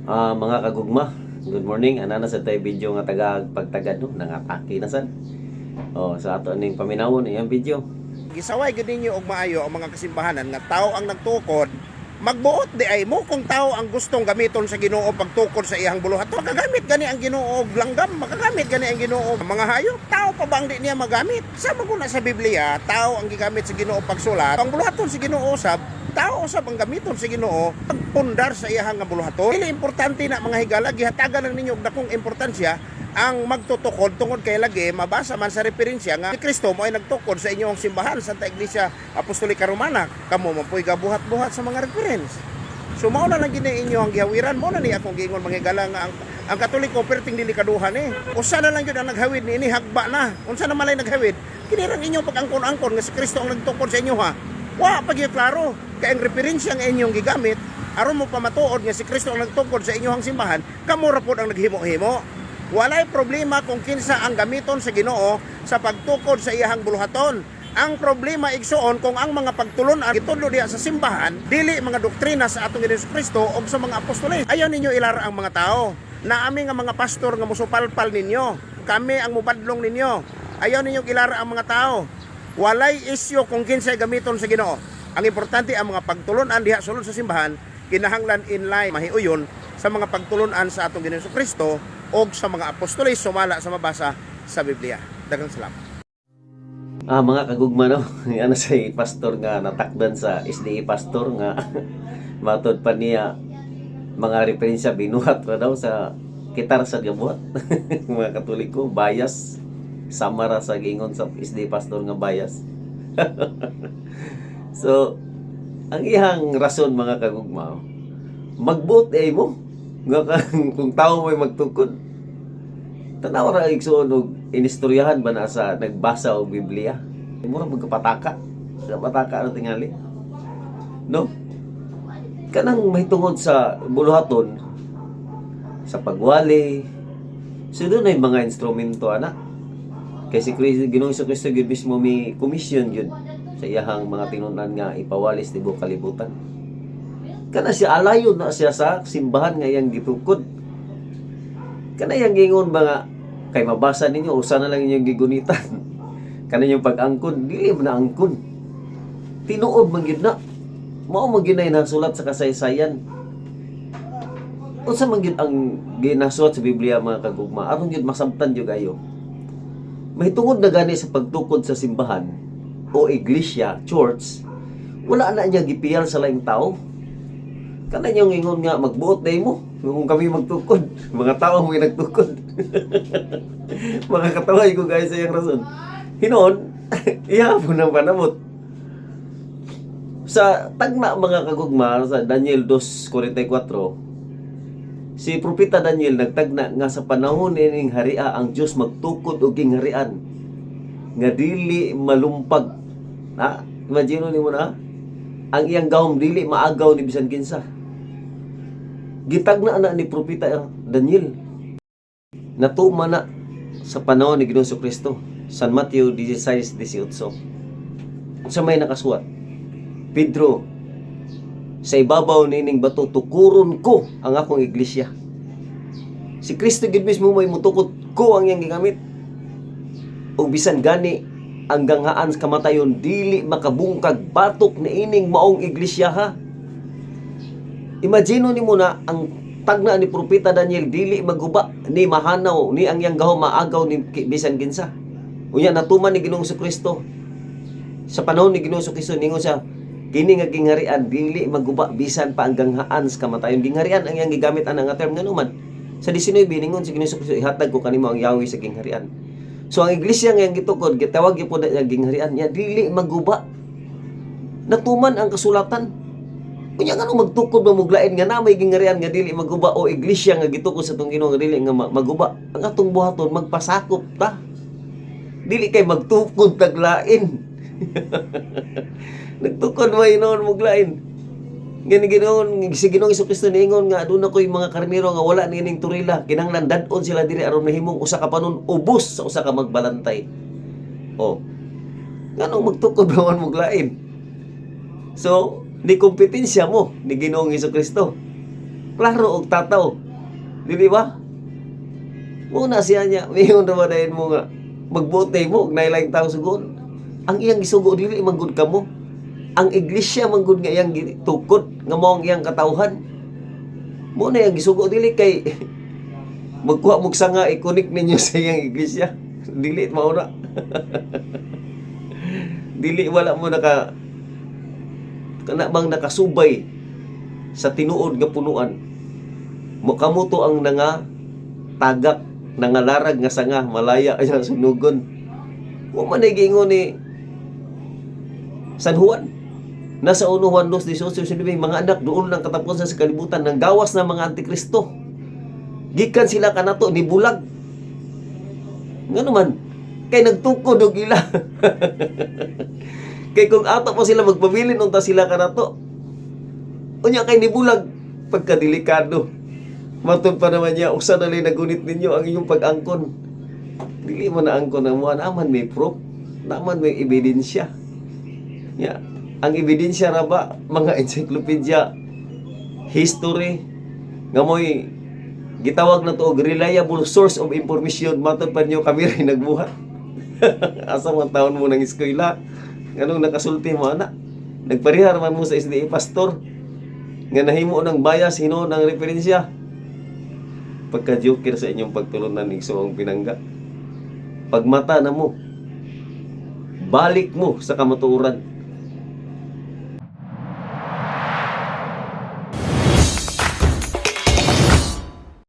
Mga kagugma, good morning. Ana sa tay video nga pagtagad no nangatake na sad. Sa ato ning paminawon iyang video. Gisaway gid ninyo og maayo ang mga kasimbahanan nga tao ang nagtukod, magbuot di ay mo kung tao ang gustong gamiton sa Ginoo pagtukod sa iyang buluhaton. Makagamit gani ang Ginoo og langgam, makagamit gani ang Ginoo mga hayop. Tao pa bang di niya magamit? Sama ko na sa Biblia, tao ang gigamit sa Ginoo pagsulat. Ang buluhaton sa Ginoo usab, tao usab ang gamiton sa Ginoo pagpundar sa iyang nga buluhaton. Dili importante na mga higala, gihatagan lang ninyo og dakong importansya ang magtutukod tungod kay lagi mabasa man sa referensya nga si Kristo mo ay nagtukod sa inyong simbahan Santa Iglesia Apostolika Romana. Kamo man po'y gabuhat-buhat sa mga reference. So mao na lang gini inyo ang gihawiran, mo na ni akong giingon mga higala nga ang Katoliko perting dili kaduhan usa na lang gyud ang naghawid niini, hagba na. Unsa na malay naghawid? Kinirang inyong pag-angkon-angkon nga si Kristo ang nagtukod sa inyo ha. Wa pa gyud klaro kay ang referensya nga inyong gigamit aron mo pa matuod nga si Kristo ang nagtukod sa inyong simbahan, kamo ra pud ang naghimo-himo. Walay problema kung kinsa ang gamiton sa Ginoo sa pagtukod sa iyang buluhaton. Ang problema igsuon kung ang mga pagtulunan gitudlo diha sa simbahan dili mga doktrina sa atong Ginoong Kristo o sa mga apostoles. Ayaw ninyo ilara ang mga tao na ami nga mga pastor nga musupalpal ninyo. Kami ang mubadlong ninyo. Ayaw ninyo ilara ang mga tao. Walay isyu kung kinsa gamiton sa Ginoo. Ang importante ang mga pagtulunan diha sulod sa simbahan kinahanglan in line mahiuyon sa mga pagtulunan sa atong Ginoong Kristo o sa mga apostoles sumala sa mabasa sa Biblia. Daghang salamat. Mga kagugma no, ano sa pastor nga natakdan sa SDA pastor nga matod pa niya mga referensya binuhat ra daw sa kitar sa gabuhat. Mga Katoliko bias samara sa gingon sa SDA pastor nga bias. So ang iyang rason mga kagugma, magbuot ay mo nga kung tao may magtukod. Tanaw ra igsoon og inistoryahan ba na sa nagbasa og Biblia. Mura magkapataka. Pataka ano tingali. No? Kanang mahitungod sa buluhaton sa pagwali. So doon ay mga instrumento ana. Kay si Kristo, Ginoong Kristo gyud mismo may commission gyud sa iyahang mga tinunan nga ipawalis tibuok kalibutan. Kana siya alayon na siya sa simbahan nga iyang gitukod. Kana iyang gingon mga kay mabasa ninyo usa na lang inyong gigunitan. Kana yung pag-angkon dili man na angkon. Tinuod man gyud na. Mao man gyud na nasulat sa kasaysayan. Unsa man gyud ang ginasulat sa Biblia mga kagugma aron gyud masabtan gyud ayo. Mahitungod na gani sa pagtukod sa simbahan o iglesia, church, wala na niya gipiyal sa laing tao. Kana yung ingon nga magbuot day mo kung kami magtukod, mga tao mo nagtukod. Mga kataway ko guys sa iyang rason. Hinon, ihapon ang panamot. Sa tagna mga kagugma sa Daniel 2:44, si propeta Daniel nagtagna nga sa panahon ining haria ang Dios magtukod og kingharian nga dili malumpag. Imagine nimo na ang iyang gahom dili maagaw ni bisan kinsa. Gitagna na ni propeta Daniel. Natuma na sa panahon ni Ginoong Kristo. San Mateo 16:18. Sa may nakasulat, Pedro, sa ibabaw nining bato tukuron ko ang akong iglesia. Si Kristo gid mismo may mutukod ko ang iyang gigamit. O bisan gani ang ganghaan sa kamatayon dili makabungkag batok ni ining maong iglesia ha. Imagino nimo na ang tagna ni propeta Daniel dili maguba ni mahanaw ni ang yang gahom maagaw ni bisan kinsa. Unya natuman ni Ginoong Kristo. Sa panahon ni Ginoong Kristo ningon siya kini nga gingharian dili maguba bisan pa ang ganghaan sa kamatayon. Gingharian ang yang gigamit ana nga term nganuman. Sa 19 ningon si Ginoong Kristo ihatag ko kanimo ang yawi sa gingharian. So ang iglesia nga yang gitukod gitawag gyud pod nga gingharian nya dili maguba. Natuman ang kasulatan. Unya ngano magtukod ba muglain nga na may gingharian nga dili maguba o iglesia nga gitukod sa tong Ginoo nga dili nga maguba. Ang atong buhaton magpasakop ta. Dili kay magtukod taglain. Nagtukod ba inon muglain? Gani Ginoon si Ginoong Kristo niingon nga aduna koy mga karnero nga wala nining turila kinahanglan dad-on sila diri aron mahimong usa ka panon ubos sa usa ka magbalantay. Ngano magtukod ba man muglain? So ni kompetensya mo ni Ginoong Kristo. klaro og tataw. Dili ba? Muna siya niya, mayon naman na mo nga, magbote mo, nailaing tao sugod. Ang iyang gisugo, dili manggod ka mo. Ang iglesia manggod nga iyang tukod, nga mo ang iyang katawhan. Muna iyang gisugo, dili kay, magkuha mong sanga, ikonik ninyo sa iyang iglesia. Dili, mauna. Dili, wala mo kana bang nakasubay sa tinuod nga punuan. Mukamuto ang tagak, nangalarag nga sanga, malaya ay sunugon. Mo man gingon ni San Juan. Nasa 1 Juan 2:18, mga anak, doon lang katapusan sa kalibutan ng gawas ng mga antikristo. Gikan sila kanato ni bulag. Nga naman, kay nagtukod og ila. Kay kung ato pa sila magpabilin unta sila kanato. Unya kay nibulag pagkadelikado. Matod pa naman niya, usa na lang nagunit ninyo ang inyong pag-angkon. Dili mo na angkon ang mga naman may proof, naman may ebidensya. Ya, ang ebidensya ra ba mga encyclopedia, history, nga mo'y gitawag na to og reliable source of information. Matod pa niyo kami rin nagbuhat. Asa mga taon mo ng eskwela, nganong nakasulti mo ana? Nagparihar man mo sa SDA pastor nga nahimo ng bias hino ng referensya. Pagka-joker sa inyong pagtulunan ng igsoong pinangga. Pagmata na mo, balik mo sa kamatuoran.